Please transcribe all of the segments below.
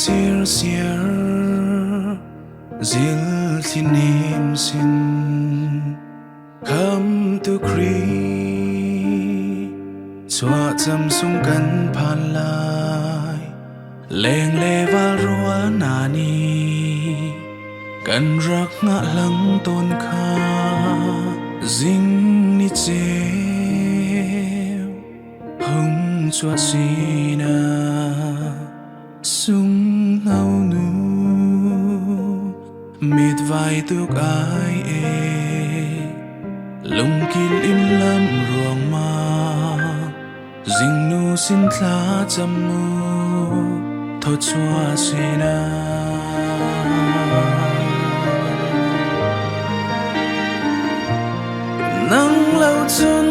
sir sir zil thinim sin come to Kri chua cham sung kan phan lai leng le val rua nani kan rak nga lang ton kha zing ni che hung chua sina sung ngau nu mệt vai tuk ai e lung kil im lam ruang ma zing nu sin thla cham nu tho chua sina nang lâu chun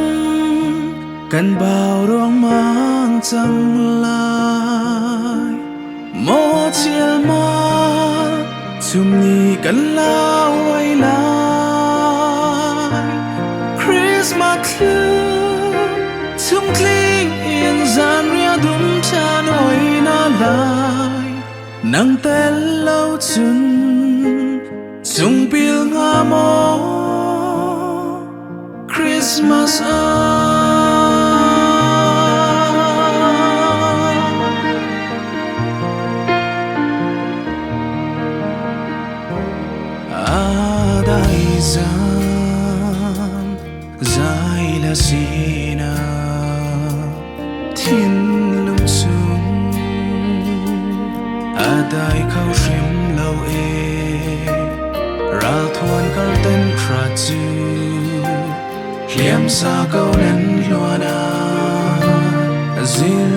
kan bao ruang mang cham lai mo chiel ma chum ni kan lao ai lai Christmas thu chung kling in gian ria dum chan oi na lai nang tel lâu chun chung pil nga mo Christmas dai zan zai la sina thin lung sung dai khau shim lâu e ral thon kal ten khra chu liam sa câu nen luana zil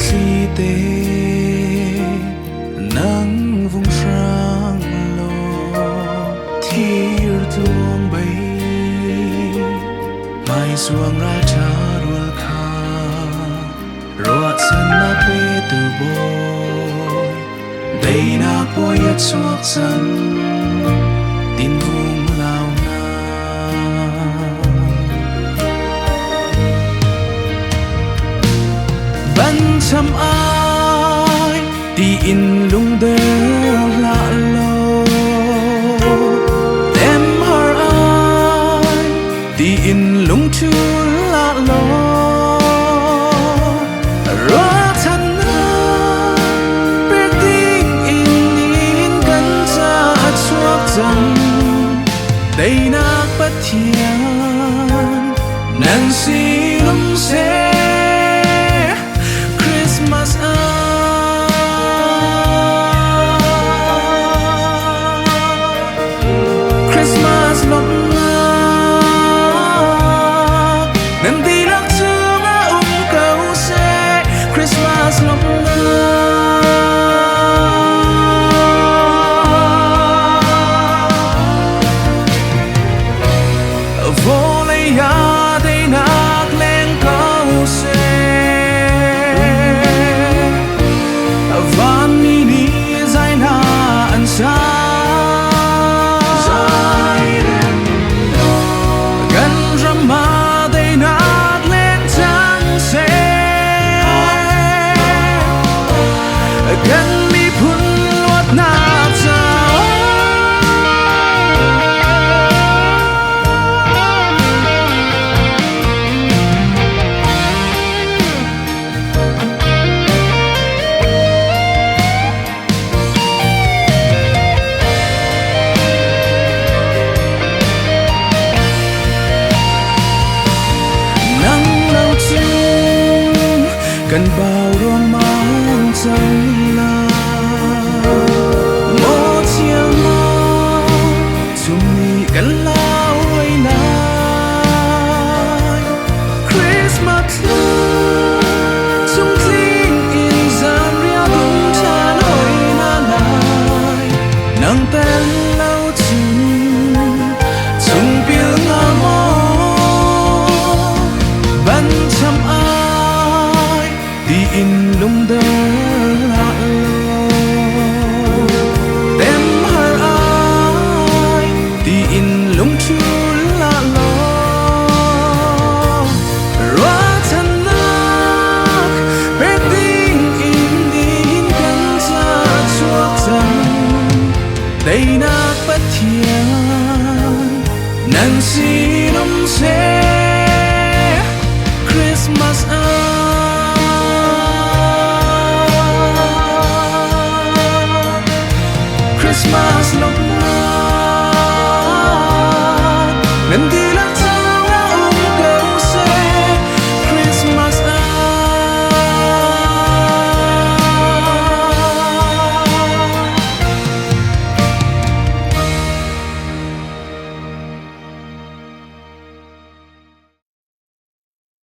khi te nang vung sang lo thir tuông bay mai suang ra cha rual kha ruat san na pe tu boy day na poyat suak san tin vung lao na ban cham ai ti in lung de la lo tem har ai ti in lung chu la lo ra than na per ting in kan cha chuak chang day na pathian nan si lung se Christmas Christmas lop na nan di lak chu nga câu se Christmas lop na vô lấy ya day nak lên câu se van ni ni zai na an sa zai den no gan drama day nak len chang se gan mi phun luat na cha kan bao ruang mang chang la mo chiang ma chum ni kan lao ai lai Christmas chung kling in gian ria dum chan oi na lai nang ten lao chun chung pil nga mo ban cham ai ti ay nagpatyan ng sinumse Christmas Christmas love na nandila